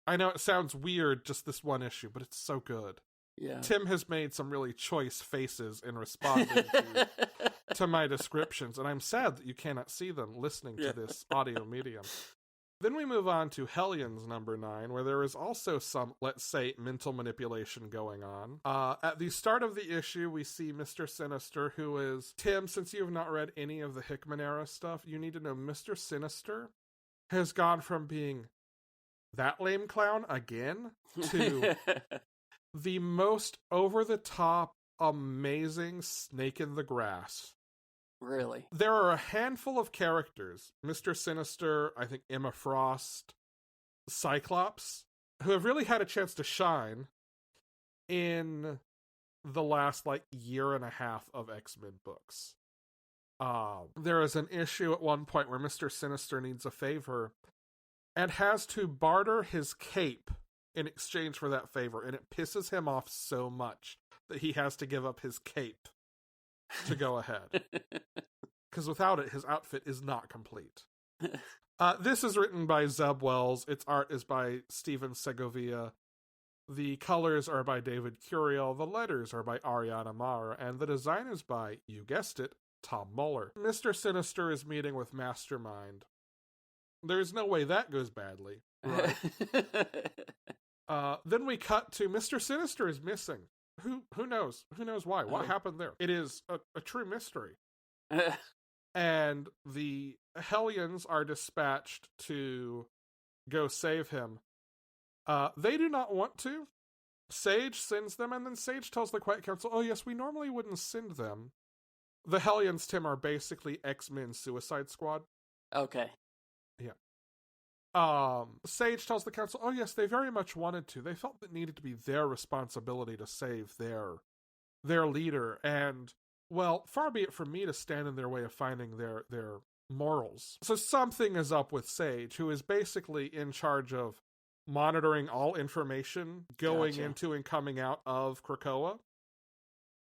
I know it sounds weird, just this one issue, but it's so good. Yeah. Tim has made some really choice faces in responding to my descriptions, and I'm sad that you cannot see them listening to this audio medium. Then we move on to Hellions number 9, where there is also some, let's say, mental manipulation going on. At the start of the issue, we see Mr. Sinister, who is... Tim, since you have not read any of the Hickman-era stuff, you need to know Mr. Sinister has gone from being that lame clown again to the most over-the-top, amazing snake in the grass. Really? There are a handful of characters, Mr. Sinister, I think Emma Frost, Cyclops, who have really had a chance to shine in the last, year and a half of X-Men books. There is an issue at one point where Mr. Sinister needs a favor and has to barter his cape in exchange for that favor, and it pisses him off so much that he has to give up his cape to go ahead. Because without it, his outfit is not complete. This is written by Zeb Wells. Its art is by Steven Segovia. The colors are by David Curiel. The letters are by Ariana Maher. And the design is by, you guessed it, Tom Moeller. Mr. Sinister is meeting with Mastermind. There's no way that goes badly. Right? Then we cut to Mr. Sinister is missing. Who knows? Who knows why? What happened there? It is a true mystery. And the Hellions are dispatched to go save him. They do not want to. Sage sends them, and then Sage tells the Quiet Council, oh yes, we normally wouldn't send them. The Hellions, Tim, are basically X-Men Suicide Squad. Okay. Yeah. Sage tells the council, oh yes, they very much wanted to. They felt it needed to be their responsibility to save their leader, and, well, far be it from me to stand in their way of finding their morals. So something is up with Sage, who is basically in charge of monitoring all information going into and coming out of Krakoa.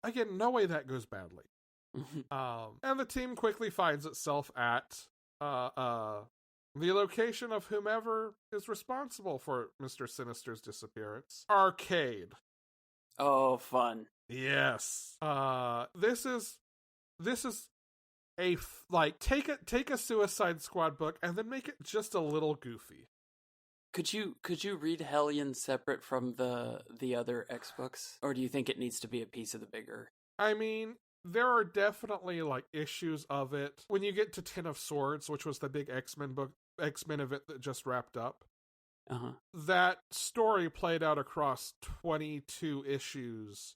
Again, no way that goes badly. And the team quickly finds itself at the location of whomever is responsible for Mr. Sinister's disappearance. Arcade. Oh, fun. Yes. This is take a Suicide Squad book and then make it just a little goofy. Could you read Hellion separate from the other X books, or do you think it needs to be a piece of the bigger? I mean, there are definitely like issues of it when you get to Ten of Swords, which was the big X-Men event that just wrapped up. That story played out across 22 issues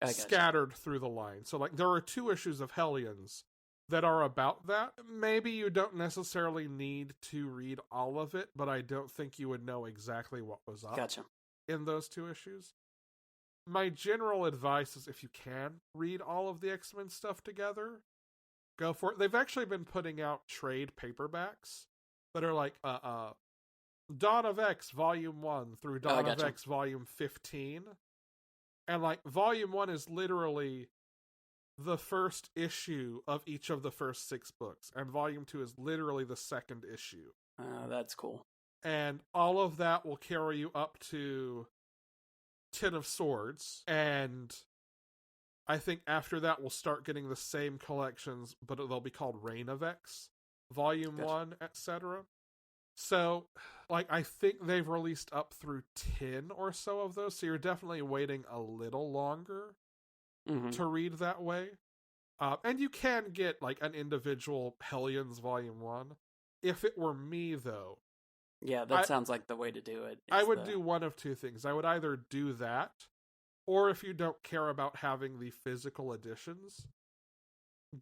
scattered through the line. So like there are 2 issues of Hellions that are about that. Maybe you don't necessarily need to read all of it, but I don't think you would know exactly what was up in those 2 issues. My general advice is if you can read all of the X-Men stuff together, go for it. They've actually been putting out trade paperbacks that are like Dawn of X Volume 1 through Dawn of X Volume 15. And like Volume 1 is literally the first issue of each of the first 6 books, and Volume 2 is literally the second issue. That's cool. And all of that will carry you up to Ten of Swords, and I think after that we'll start getting the same collections, but they'll be called Reign of X, Volume 1, etc. So, like, I think they've released up through 10 or so of those, so you're definitely waiting a little longer to read that way. And you can get, like, an individual Hellions Volume 1. If it were me, though... Yeah, that sounds like the way to do it. I would do one of 2 things. I would either do that, or if you don't care about having the physical editions,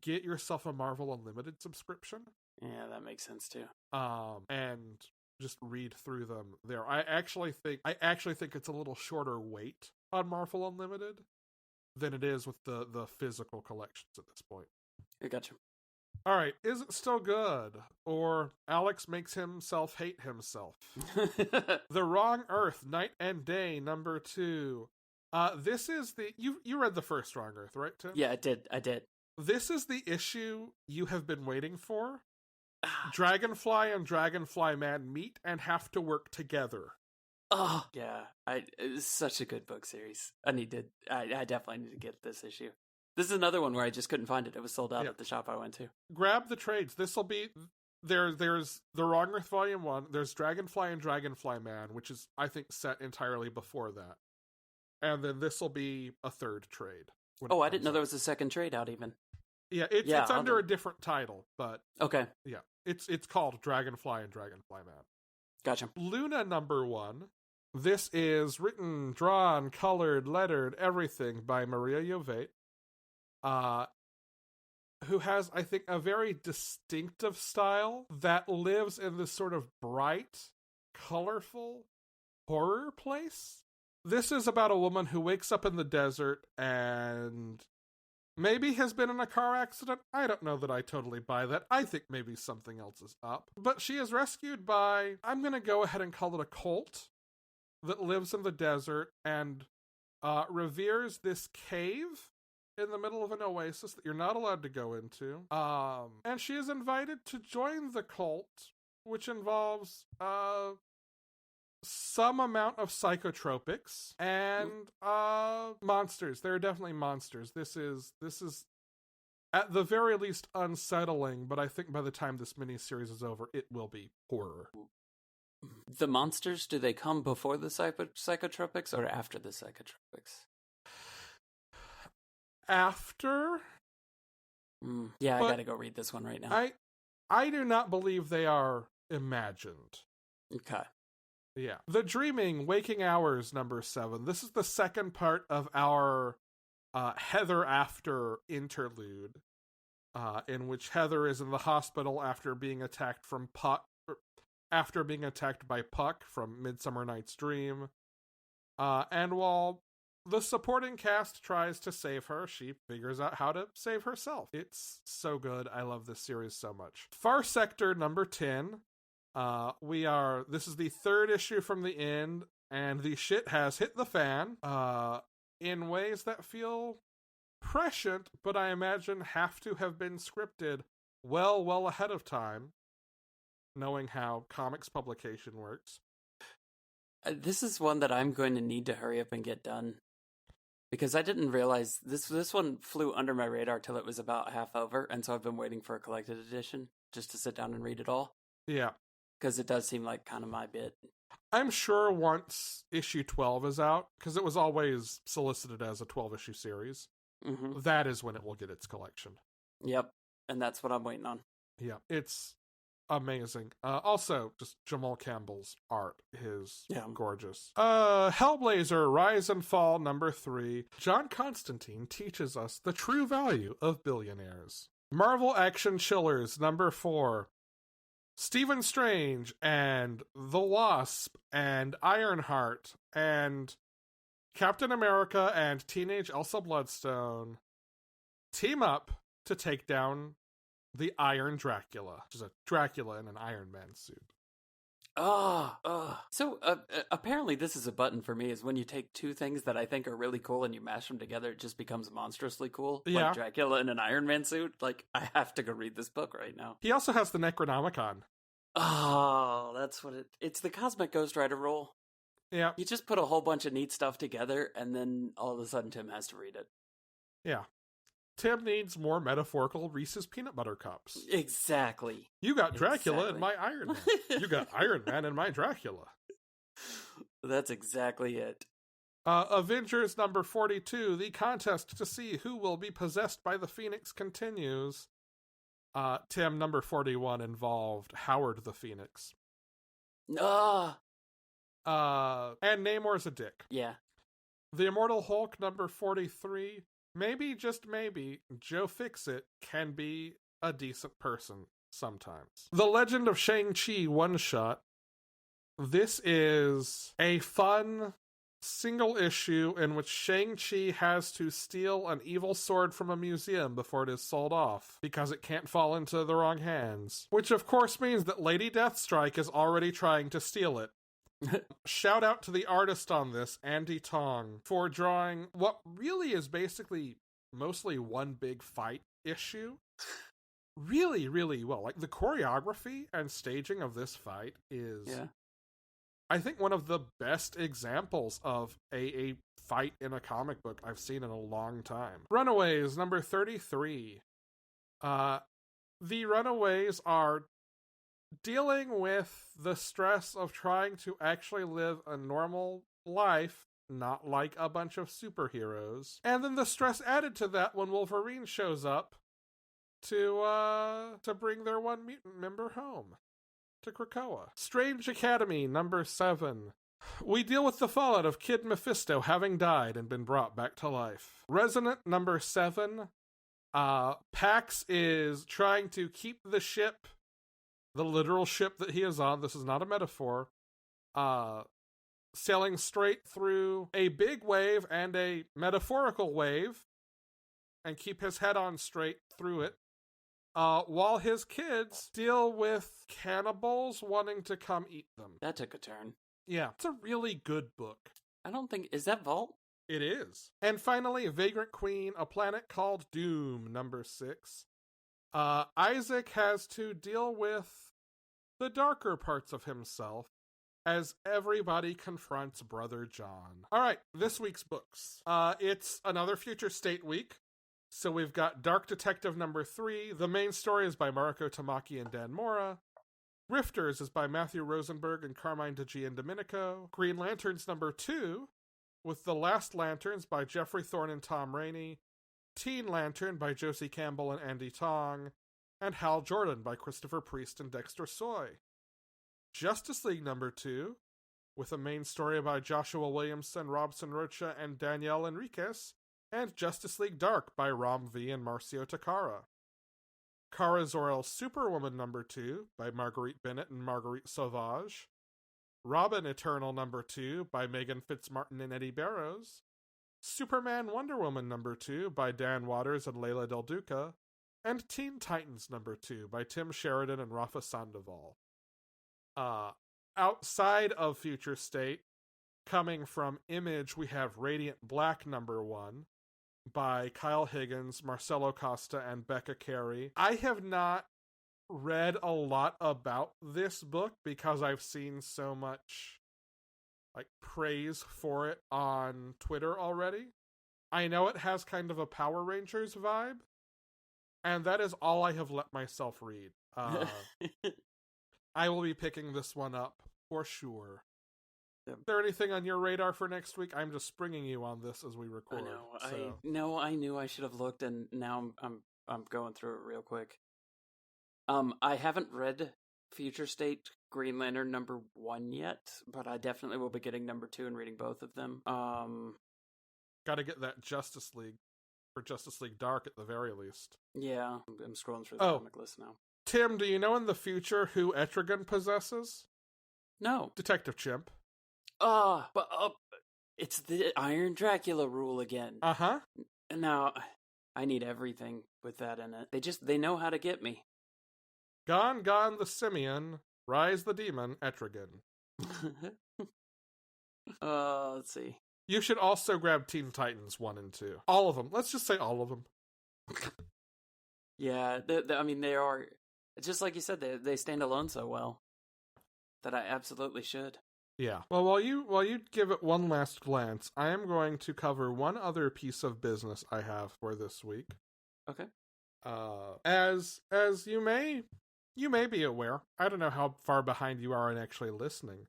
get yourself a Marvel Unlimited subscription. Yeah, that makes sense too. And just read through them there. I actually think it's a little shorter wait on Marvel Unlimited than it is with the physical collections at this point. I gotcha. All right, is it still good? Or Alex makes himself hate himself. The Wrong Earth, Night and Day, number 2. This is the... You read the first Wrong Earth, right, Tim? Yeah, I did. This is the issue you have been waiting for. Dragonfly and Dragonfly Man meet and have to work together. Oh, yeah. It's such a good book series. I definitely need to get this issue. This is another one where I just couldn't find it. It was sold out at the shop I went to. Grab the trades. This will be... There's The Wrong Earth Volume 1. There's Dragonfly and Dragonfly Man, which is, I think, set entirely before that. And then this will be a third trade. Oh, I didn't know there was a second trade out even. Yeah, it's under a different title, but... Okay. Yeah, it's called Dragonfly and Dragonfly Man. Gotcha. Luna number 1. This is written, drawn, colored, lettered, everything by Maria Joveit. Who has, I think, a very distinctive style that lives in this sort of bright, colorful horror place. This is about a woman who wakes up in the desert and maybe has been in a car accident. I don't know that I totally buy that. I think maybe something else is up. But she is rescued by, I'm going to go ahead and call it a cult that lives in the desert and reveres this cave in the middle of an oasis that you're not allowed to go into. And she is invited to join the cult, which involves some amount of psychotropics and monsters. There are definitely monsters. This is at the very least unsettling, but I think by the time this miniseries is over, it will be horror. The monsters, do they come before the psychotropics or after the psychotropics? After. Yeah, I gotta go read this one right now. I do not believe they are imagined. Okay. Yeah. The Dreaming, Waking Hours, number 7. This is the second part of our Heather After interlude, in which Heather is in the hospital after being attacked by Puck from Midsummer Night's Dream. And while the supporting cast tries to save her, she figures out how to save herself. It's so good. I love this series so much. Far Sector number 10. This is the third issue from the end, and the shit has hit the fan, in ways that feel prescient, but I imagine have to have been scripted well ahead of time, knowing how comics publication works. This is one that I'm going to need to hurry up and get done. Because I didn't realize this one flew under my radar till it was about half over, and so I've been waiting for a collected edition just to sit down and read it all. Yeah. Because it does seem like kind of my bit. I'm sure once issue 12 is out, because it was always solicited as a 12-issue series, that is when it will get its collection. Yep, and that's what I'm waiting on. Yeah, it's amazing. Also, just Jamal Campbell's art is gorgeous. Hellblazer, Rise and Fall, number 3. John Constantine teaches us the true value of billionaires. Marvel Action Chillers, number 4. Stephen Strange and The Wasp and Ironheart and Captain America and Teenage Elsa Bloodstone team up to take down the Iron Dracula, which is a Dracula in an Iron Man suit. So apparently this is a button for me, is when you take two things that I think are really cool and you mash them together, it just becomes monstrously cool. Yeah. Like Dracula in an Iron Man suit. Like, I have to go read this book right now. He also has the Necronomicon. Oh, that's what it's the Cosmic Ghost Rider rule. Yeah. You just put a whole bunch of neat stuff together, and then all of a sudden Tim has to read it. Yeah. Tim needs more metaphorical Reese's peanut butter cups. Exactly. You got Dracula in my Iron Man. You got Iron Man in my Dracula. That's exactly it. Avengers number 42, the contest to see who will be possessed by the Phoenix continues. Tim, number 41 involved Howard the Phoenix. And Namor's a dick. Yeah. The Immortal Hulk, number 43. Maybe, just maybe, Joe Fixit can be a decent person sometimes. The Legend of Shang-Chi one-shot. This is a fun single issue in which Shang-Chi has to steal an evil sword from a museum before it is sold off, because it can't fall into the wrong hands. Which of course means that Lady Deathstrike is already trying to steal it. Shout out to the artist on this, Andy Tong, for drawing what really is basically mostly one big fight issue. Really, really well. Like, the choreography and staging of this fight is, I think, one of the best examples of a fight in a comic book I've seen in a long time. Runaways, number 33. The Runaways are dealing with the stress of trying to actually live a normal life, not like a bunch of superheroes. And then the stress added to that when Wolverine shows up to bring their one mutant member home to Krakoa. Strange Academy, number 7. We deal with the fallout of Kid Mephisto having died and been brought back to life. Resonant, number 7. Pax is trying to keep the ship, the literal ship that he is on, this is not a metaphor, sailing straight through a big wave and a metaphorical wave, and keep his head on straight through it, while his kids deal with cannibals wanting to come eat them. That took a turn. Yeah, it's a really good book. I don't think... Is that Vault? It is. And finally, Vagrant Queen, A Planet Called Doom, number 6. Isaac has to deal with the darker parts of himself as everybody confronts Brother John. All right, this week's books. It's another Future State week. So we've got Dark Detective number 3. The main story is by Mariko Tamaki and Dan Mora. Rifters is by Matthew Rosenberg and Carmine DiGiandomenico. Green Lanterns number 2, with The Last Lanterns by Jeffrey Thorne and Tom Rainey. Teen Lantern by Josie Campbell and Andy Tong. And Hal Jordan by Christopher Priest and Dexter Soy. Justice League number 2, with a main story by Joshua Williamson, Robson Rocha, and Danielle Enriquez, and Justice League Dark by Ram V and Marcio Takara. Kara Zor-El Superwoman number 2 by Marguerite Bennett and Marguerite Sauvage. Robin Eternal number 2 by Megan Fitzmartin and Eddie Barrows. Superman Wonder Woman number 2 by Dan Waters and Leila Del Duca. And Teen Titans number 2 by Tim Sheridan and Rafa Sandoval. Outside of Future State, coming from Image, we have Radiant Black number 1 by Kyle Higgins, Marcelo Costa, and Becca Carey. I have not read a lot about this book because I've seen so much praise for it on Twitter already. I know it has kind of a Power Rangers vibe, and that is all I have let myself read. I will be picking this one up for sure. Yep. Is there anything on your radar for next week? I'm just springing you on this as we record. I knew I should have looked, and now I'm going through it real quick. I haven't read Future State Green Lantern #1 yet, but I definitely will be getting #2 and reading both of them. Got to get that Justice League Dark at the very least. Yeah, I'm scrolling through the comic list now. Tim, do you know in the future who Etrigan possesses? No. Detective Chimp. But it's the Iron Dracula rule again. Uh-huh. Now, I need everything with that in it. They know how to get me. Gone the Simian, rise the demon, Etrigan. Let's see. You should also grab Teen Titans 1 and 2. All of them. Let's just say all of them. Yeah, I mean, they are, just like you said, they stand alone so well that I absolutely should. Yeah. Well, while you give it one last glance, I am going to cover one other piece of business I have for this week. Okay. As you may be aware, I don't know how far behind you are in actually listening.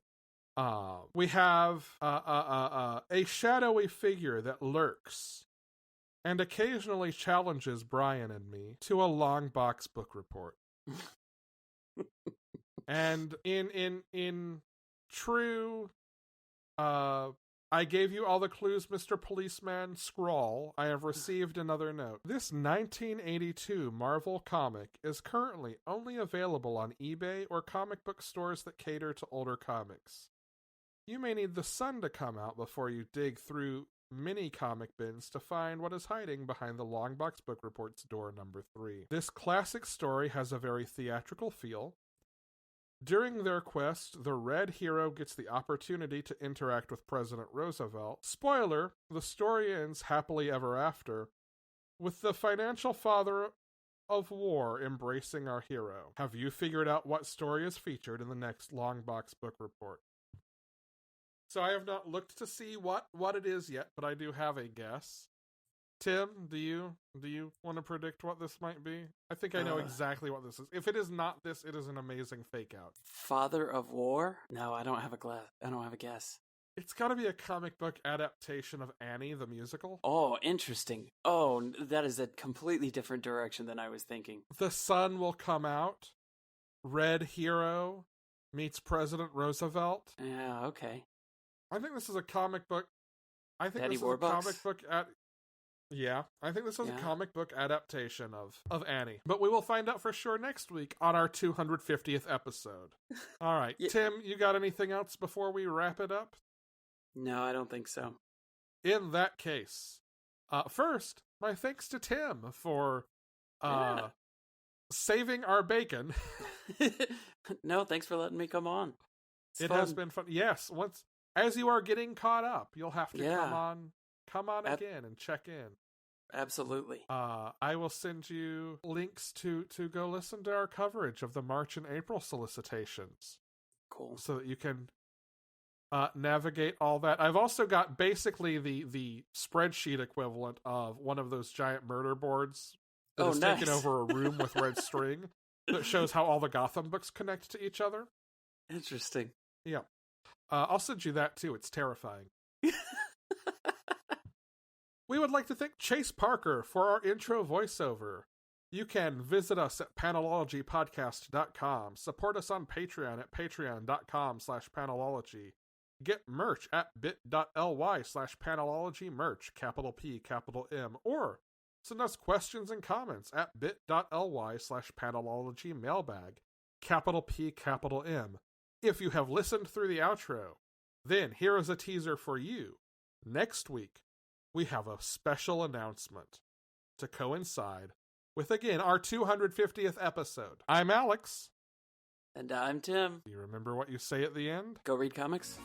We have a shadowy figure that lurks and occasionally challenges Brian and me to a long box book report. And in true, I gave you all the clues, Mr. Policeman scrawl. I have received another note. This 1982 Marvel comic is currently only available on eBay or comic book stores that cater to older comics. You may need the sun to come out before you dig through mini comic bins to find what is hiding behind the long box book report's door #3. This classic story has a very theatrical feel. During their quest, the Red Hero gets the opportunity to interact with President Roosevelt. Spoiler, the story ends happily ever after, with the financial father of war embracing our hero. Have you figured out what story is featured in the next long box book report? So I have not looked to see what it is yet, but I do have a guess. Tim, do you want to predict what this might be? I think I know exactly what this is. If it is not this, it is an amazing fake out. Father of War? No, I don't have a guess. It's got to be a comic book adaptation of Annie the musical. Oh, interesting. Oh, that is a completely different direction than I was thinking. The sun will come out. Red Hero meets President Roosevelt. Yeah, okay. I think this is a comic book. I think Daddy this is a comic book I think this is a comic book adaptation of Annie. But we will find out for sure next week on our 250th episode. All right. Yeah. Tim, you got anything else before we wrap it up? No, I don't think so. In that case, first, my thanks to Tim for saving our bacon. No, thanks for letting me come on. It has been fun. Yes, as you are getting caught up, you'll have to come on again and check in. Absolutely. I will send you links to go listen to our coverage of the March and April solicitations. Cool. So that you can navigate all that. I've also got basically the spreadsheet equivalent of one of those giant murder boards that has taken over a room with red string that shows how all the Gotham books connect to each other. Interesting. Yeah. I'll send you that too. It's terrifying. We would like to thank Chase Parker for our intro voiceover. You can visit us at panelologypodcast.com, support us on Patreon at patreon.com/panelology, get merch at bit.ly/panelologymerch, capital P, capital M, or send us questions and comments at bit.ly/panelologymailbag, capital P, capital M. If you have listened through the outro, then here is a teaser for you. Next week, we have a special announcement to coincide with, again, our 250th episode. I'm Alex. And I'm Tim. Do you remember what you say at the end? Go read comics.